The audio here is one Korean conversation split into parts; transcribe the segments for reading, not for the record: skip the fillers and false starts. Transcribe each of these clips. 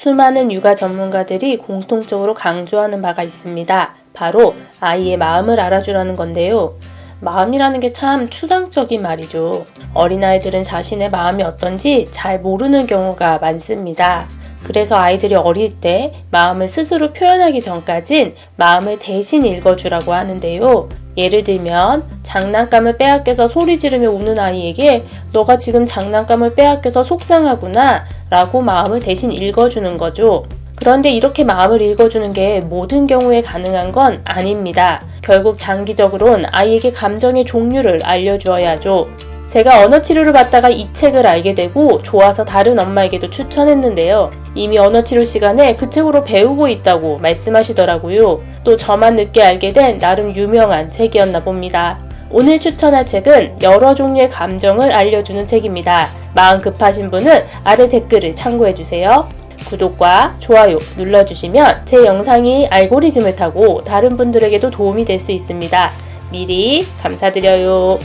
수많은 육아 전문가들이 공통적으로 강조하는 바가 있습니다. 바로 아이의 마음을 알아주라는 건데요. 마음이라는 게 참 추상적인 말이죠. 어린아이들은 자신의 마음이 어떤지 잘 모르는 경우가 많습니다. 그래서 아이들이 어릴 때 마음을 스스로 표현하기 전까진 마음을 대신 읽어주라고 하는데요. 예를 들면 장난감을 빼앗겨서 소리 지르며 우는 아이에게 너가 지금 장난감을 빼앗겨서 속상하구나 라고 마음을 대신 읽어주는 거죠. 그런데 이렇게 마음을 읽어주는 게 모든 경우에 가능한 건 아닙니다. 결국 장기적으로는 아이에게 감정의 종류를 알려주어야죠. 제가 언어치료를 받다가 이 책을 알게 되고 좋아서 다른 엄마에게도 추천했는데요. 이미 언어치료 시간에 그 책으로 배우고 있다고 말씀하시더라고요. 또 저만 늦게 알게 된 나름 유명한 책이었나 봅니다. 오늘 추천할 책은 여러 종류의 감정을 알려주는 책입니다. 마음 급하신 분은 아래 댓글을 참고해주세요. 구독과 좋아요 눌러주시면 제 영상이 알고리즘을 타고 다른 분들에게도 도움이 될 수 있습니다. 미리 감사드려요.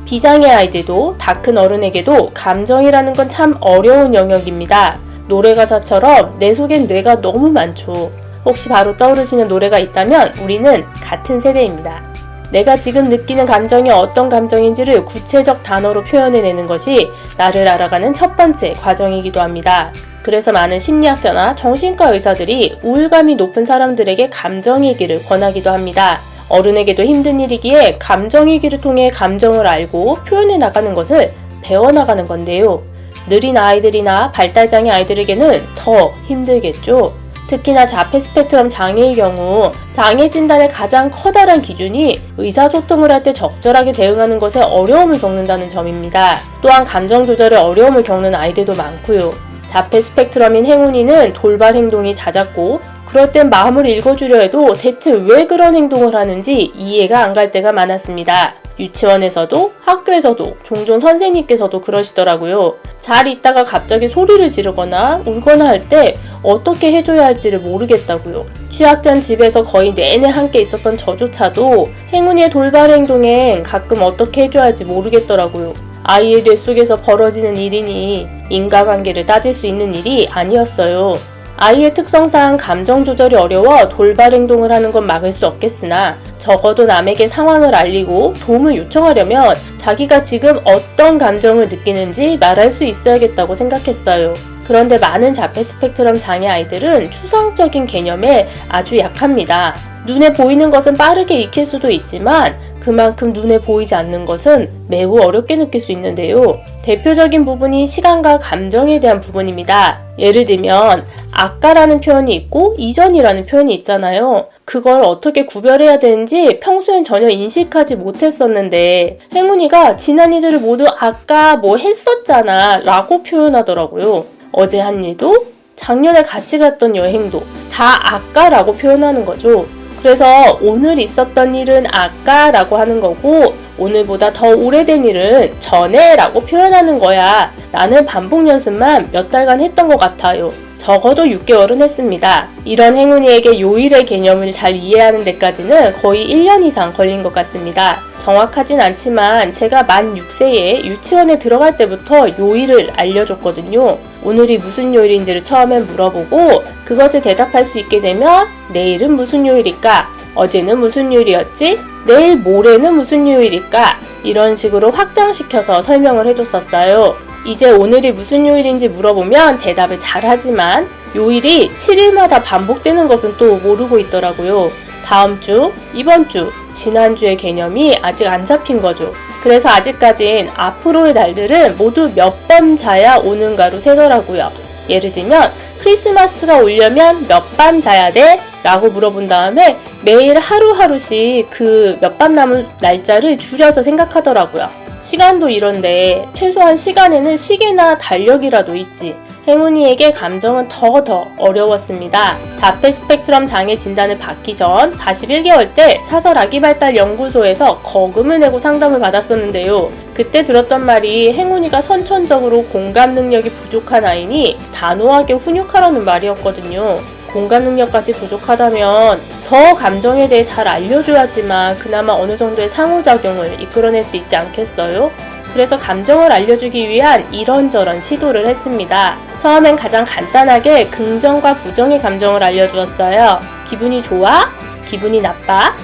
비장의 아이들도 다 큰 어른에게도 감정이라는 건 참 어려운 영역입니다. 노래 가사처럼 내 속엔 뇌가 너무 많죠. 혹시 바로 떠오르시는 노래가 있다면 우리는 같은 세대입니다. 내가 지금 느끼는 감정이 어떤 감정인지를 구체적 단어로 표현해내는 것이 나를 알아가는 첫 번째 과정이기도 합니다. 그래서 많은 심리학자나 정신과 의사들이 우울감이 높은 사람들에게 감정일기를 권하기도 합니다. 어른에게도 힘든 일이기에 감정일기를 통해 감정을 알고 표현해 나가는 것을 배워나가는 건데요. 느린 아이들이나 발달장애 아이들에게는 더 힘들겠죠. 특히나 자폐 스펙트럼 장애의 경우 장애 진단의 가장 커다란 기준이 의사소통을 할 때 적절하게 대응하는 것에 어려움을 겪는다는 점입니다. 또한 감정 조절에 어려움을 겪는 아이들도 많고요. 자폐 스펙트럼인 행운이는 돌발 행동이 잦았고 그럴 땐 마음을 읽어주려 해도 대체 왜 그런 행동을 하는지 이해가 안 갈 때가 많았습니다. 유치원에서도 학교에서도 종종 선생님께서도 그러시더라고요. 잘 있다가 갑자기 소리를 지르거나 울거나 할 때 어떻게 해줘야 할지를 모르겠다고요. 취학 전 집에서 거의 내내 함께 있었던 저조차도 행운이의 돌발 행동엔 가끔 어떻게 해줘야 할지 모르겠더라고요. 아이의 뇌 속에서 벌어지는 일이니 인과관계를 따질 수 있는 일이 아니었어요. 아이의 특성상 감정 조절이 어려워 돌발 행동을 하는 건 막을 수 없겠으나 적어도 남에게 상황을 알리고 도움을 요청하려면 자기가 지금 어떤 감정을 느끼는지 말할 수 있어야겠다고 생각했어요. 그런데 많은 자폐 스펙트럼 장애 아이들은 추상적인 개념에 아주 약합니다. 눈에 보이는 것은 빠르게 익힐 수도 있지만 그만큼 눈에 보이지 않는 것은 매우 어렵게 느낄 수 있는데요. 대표적인 부분이 시간과 감정에 대한 부분입니다. 예를 들면 아까라는 표현이 있고 이전이라는 표현이 있잖아요. 그걸 어떻게 구별해야 되는지 평소엔 전혀 인식하지 못했었는데 행운이가 지난 일들을 모두 아까 뭐 했었잖아 라고 표현하더라고요. 어제 한 일도 작년에 같이 갔던 여행도 다 아까라고 표현하는 거죠. 그래서 오늘 있었던 일은 아까라고 하는 거고 오늘보다 더 오래된 일은 전에라고 표현하는 거야 라는 반복 연습만 몇 달간 했던 것 같아요. 적어도 6개월은 했습니다. 이런 행운이에게 요일의 개념을 잘 이해하는 데까지는 거의 1년 이상 걸린 것 같습니다. 정확하진 않지만 제가 만 6세에 유치원에 들어갈 때부터 요일을 알려줬거든요. 오늘이 무슨 요일인지를 처음엔 물어보고 그것을 대답할 수 있게 되면 내일은 무슨 요일일까? 어제는 무슨 요일이었지? 내일 모레는 무슨 요일일까? 이런 식으로 확장시켜서 설명을 해줬었어요. 이제 오늘이 무슨 요일인지 물어보면 대답을 잘하지만 요일이 7일마다 반복되는 것은 또 모르고 있더라고요. 다음 주, 이번 주, 지난주의 개념이 아직 안 잡힌 거죠. 그래서 아직까진 앞으로의 날들은 모두 몇 밤 자야 오는가로 세더라고요. 예를 들면 크리스마스가 오려면 몇 밤 자야 돼? 라고 물어본 다음에 매일 하루하루씩 그 몇 밤 남은 날짜를 줄여서 생각하더라고요. 시간도 이런데 최소한 시간에는 시계나 달력이라도 있지. 행운이에게 감정은 더 어려웠습니다. 자폐 스펙트럼 장애 진단을 받기 전 41개월 때 사설 아기발달 연구소에서 거금을 내고 상담을 받았었는데요. 그때 들었던 말이 행운이가 선천적으로 공감 능력이 부족한 아이니 단호하게 훈육하라는 말이었거든요. 공감 능력까지 부족하다면 더 감정에 대해 잘 알려줘야지만 그나마 어느 정도의 상호작용을 이끌어낼 수 있지 않겠어요? 그래서 감정을 알려주기 위한 이런저런 시도를 했습니다. 처음엔 가장 간단하게 긍정과 부정의 감정을 알려주었어요. 기분이 좋아? 기분이 나빠?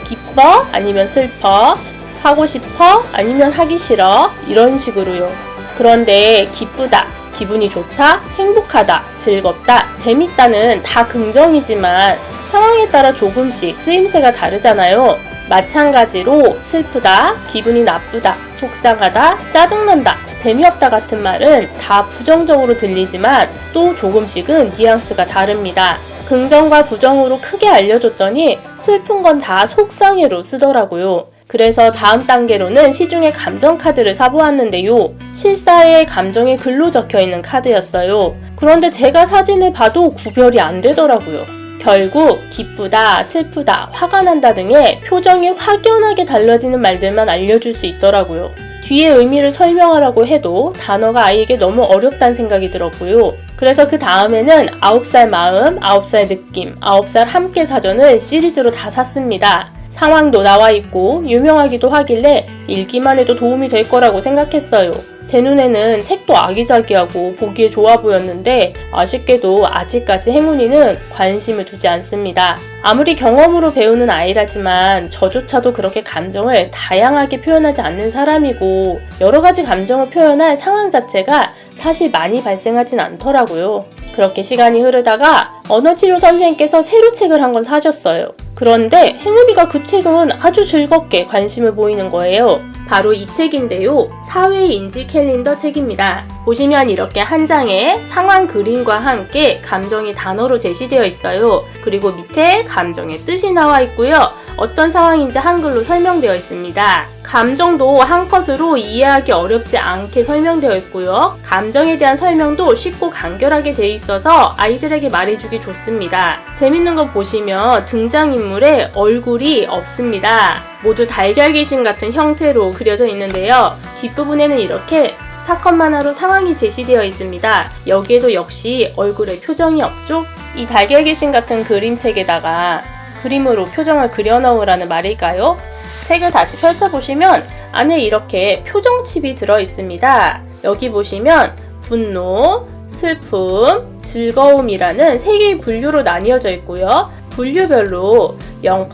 기뻐? 아니면 슬퍼? 하고 싶어? 아니면 하기 싫어? 이런 식으로요. 그런데 기쁘다, 기분이 좋다, 행복하다, 즐겁다, 재밌다는 다 긍정이지만 상황에 따라 조금씩 쓰임새가 다르잖아요. 마찬가지로 슬프다, 기분이 나쁘다, 속상하다, 짜증난다, 재미없다 같은 말은 다 부정적으로 들리지만 또 조금씩은 뉘앙스가 다릅니다. 긍정과 부정으로 크게 알려줬더니 슬픈 건 다 속상해로 쓰더라고요. 그래서 다음 단계로는 시중에 감정 카드를 사보았는데요. 실사의 감정이 글로 적혀있는 카드였어요. 그런데 제가 사진을 봐도 구별이 안 되더라고요. 결국 기쁘다, 슬프다, 화가 난다 등의 표정이 확연하게 달라지는 말들만 알려줄 수 있더라고요. 뒤에 의미를 설명하라고 해도 단어가 아이에게 너무 어렵다는 생각이 들었고요. 그래서 그 다음에는 9살 마음, 9살 느낌, 9살 함께 사전을 시리즈로 다 샀습니다. 상황도 나와 있고 유명하기도 하길래 읽기만 해도 도움이 될 거라고 생각했어요. 제 눈에는 책도 아기자기하고 보기에 좋아 보였는데 아쉽게도 아직까지 행운이는 관심을 두지 않습니다. 아무리 경험으로 배우는 아이라지만 저조차도 그렇게 감정을 다양하게 표현하지 않는 사람이고 여러 가지 감정을 표현할 상황 자체가 사실 많이 발생하진 않더라고요. 그렇게 시간이 흐르다가 언어치료 선생님께서 새로 책을 한 권 사줬어요. 그런데 행운이가 그 책은 아주 즐겁게 관심을 보이는 거예요. 바로 이 책인데요. 사회인지 캘린더 책입니다. 보시면 이렇게 한 장에 상황 그림과 함께 감정이 단어로 제시되어 있어요. 그리고 밑에 감정의 뜻이 나와 있고요. 어떤 상황인지 한글로 설명되어 있습니다. 감정도 한 컷으로 이해하기 어렵지 않게 설명되어 있고요. 감정에 대한 설명도 쉽고 간결하게 되어 있어서 아이들에게 말해주기 좋습니다. 재밌는 거 보시면 등장인물의 얼굴이 없습니다. 모두 달걀 귀신 같은 형태로 그려져 있는데요. 뒷부분에는 이렇게 사건 만화로 상황이 제시되어 있습니다. 여기에도 역시 얼굴에 표정이 없죠? 이 달걀 귀신 같은 그림책에다가 그림으로 표정을 그려 넣으라는 말일까요? 책을 다시 펼쳐보시면 안에 이렇게 표정칩이 들어 있습니다. 여기 보시면 분노, 슬픔, 즐거움이라는 3개의 분류로 나뉘어져 있고요. 분류별로 0%,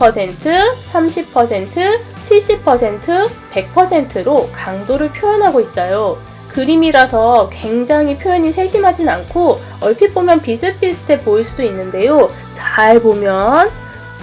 30%, 70%, 100%로 강도를 표현하고 있어요. 그림이라서 굉장히 표현이 세심하진 않고 얼핏 보면 비슷비슷해 보일 수도 있는데요. 잘 보면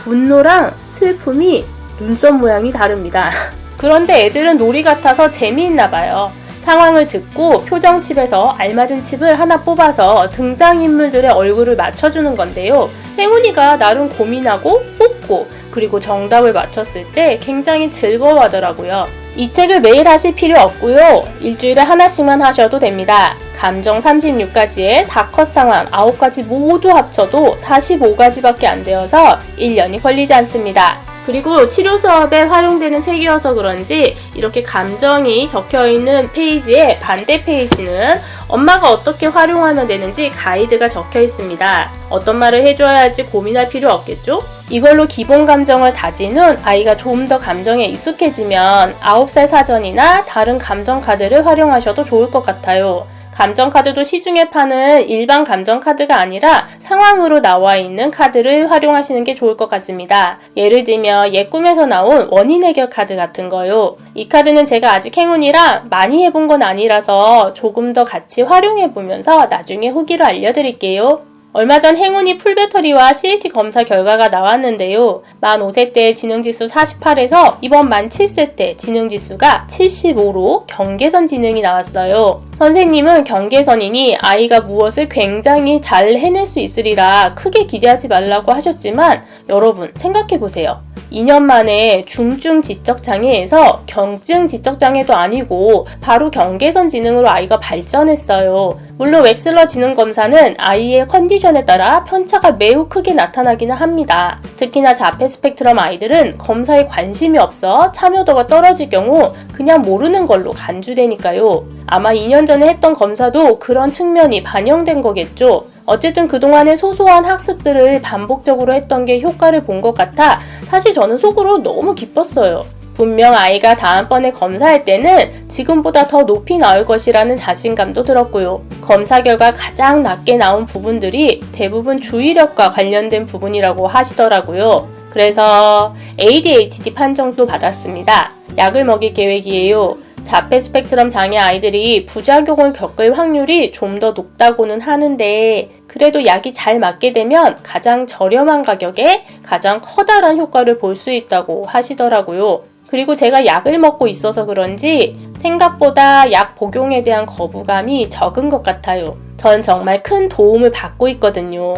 분노랑 슬픔이 눈썹 모양이 다릅니다. 그런데 애들은 놀이 같아서 재미있나 봐요. 상황을 듣고 표정칩에서 알맞은 칩을 하나 뽑아서 등장인물들의 얼굴을 맞춰주는 건데요. 행운이가 나름 고민하고 뽑고 그리고 정답을 맞췄을 때 굉장히 즐거워하더라고요. 이 책을 매일 하실 필요 없고요. 일주일에 하나씩만 하셔도 됩니다. 감정 36가지에 4컷 상황 9가지 모두 합쳐도 45가지밖에 안 되어서 1년이 걸리지 않습니다. 그리고 치료 수업에 활용되는 책이어서 그런지 이렇게 감정이 적혀있는 페이지의 반대 페이지는 엄마가 어떻게 활용하면 되는지 가이드가 적혀 있습니다. 어떤 말을 해줘야 할지 고민할 필요 없겠죠? 이걸로 기본 감정을 다진 후 아이가 좀 더 감정에 익숙해지면 9살 사전이나 다른 감정 카드를 활용하셔도 좋을 것 같아요. 감정 카드도 시중에 파는 일반 감정 카드가 아니라 상황으로 나와 있는 카드를 활용하시는 게 좋을 것 같습니다. 예를 들면 옛 꿈에서 나온 원인 해결 카드 같은 거요. 이 카드는 제가 아직 행운이라 많이 해본 건 아니라서 조금 더 같이 활용해보면서 나중에 후기를 알려드릴게요. 얼마 전 행운이 풀배터리와 CAT 검사 결과가 나왔는데요. 만 5세 때 지능지수 48에서 이번 만 7세 때 지능지수가 75로 경계선 지능이 나왔어요. 선생님은 경계선이니 아이가 무엇을 굉장히 잘 해낼 수 있으리라 크게 기대하지 말라고 하셨지만 여러분 생각해보세요. 2년 만에 중증 지적장애에서 경증 지적장애도 아니고 바로 경계선 지능으로 아이가 발전했어요. 물론 웩슬러 지능 검사는 아이의 컨디션에 따라 편차가 매우 크게 나타나기는 합니다. 특히나 자폐 스펙트럼 아이들은 검사에 관심이 없어 참여도가 떨어질 경우 그냥 모르는 걸로 간주되니까요. 아마 2년 전에 했던 검사도 그런 측면이 반영된 거겠죠. 어쨌든 그동안의 소소한 학습들을 반복적으로 했던 게 효과를 본 것 같아 사실 저는 속으로 너무 기뻤어요. 분명 아이가 다음번에 검사할 때는 지금보다 더 높이 나올 것이라는 자신감도 들었고요. 검사 결과 가장 낮게 나온 부분들이 대부분 주의력과 관련된 부분이라고 하시더라고요. 그래서 ADHD 판정도 받았습니다. 약을 먹일 계획이에요. 자폐 스펙트럼 장애 아이들이 부작용을 겪을 확률이 좀 더 높다고는 하는데 그래도 약이 잘 맞게 되면 가장 저렴한 가격에 가장 커다란 효과를 볼 수 있다고 하시더라고요. 그리고 제가 약을 먹고 있어서 그런지 생각보다 약 복용에 대한 거부감이 적은 것 같아요. 전 정말 큰 도움을 받고 있거든요.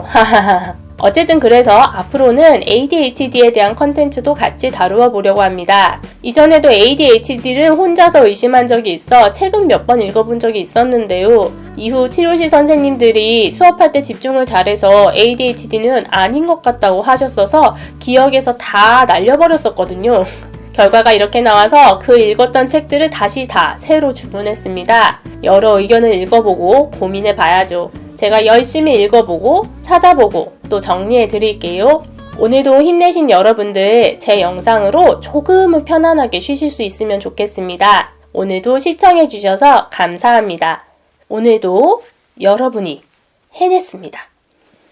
어쨌든 그래서 앞으로는 ADHD에 대한 컨텐츠도 같이 다루어 보려고 합니다. 이전에도 ADHD를 혼자서 의심한 적이 있어 책은 몇 번 읽어본 적이 있었는데요. 이후 치료실 선생님들이 수업할 때 집중을 잘해서 ADHD는 아닌 것 같다고 하셨어서 기억에서 다 날려버렸었거든요. 결과가 이렇게 나와서 그 읽었던 책들을 다시 다 새로 주문했습니다. 여러 의견을 읽어보고 고민해 봐야죠. 제가 열심히 읽어보고 찾아보고 또 정리해 드릴게요. 오늘도 힘내신 여러분들 제 영상으로 조금은 편안하게 쉬실 수 있으면 좋겠습니다. 오늘도 시청해 주셔서 감사합니다. 오늘도 여러분이 해냈습니다.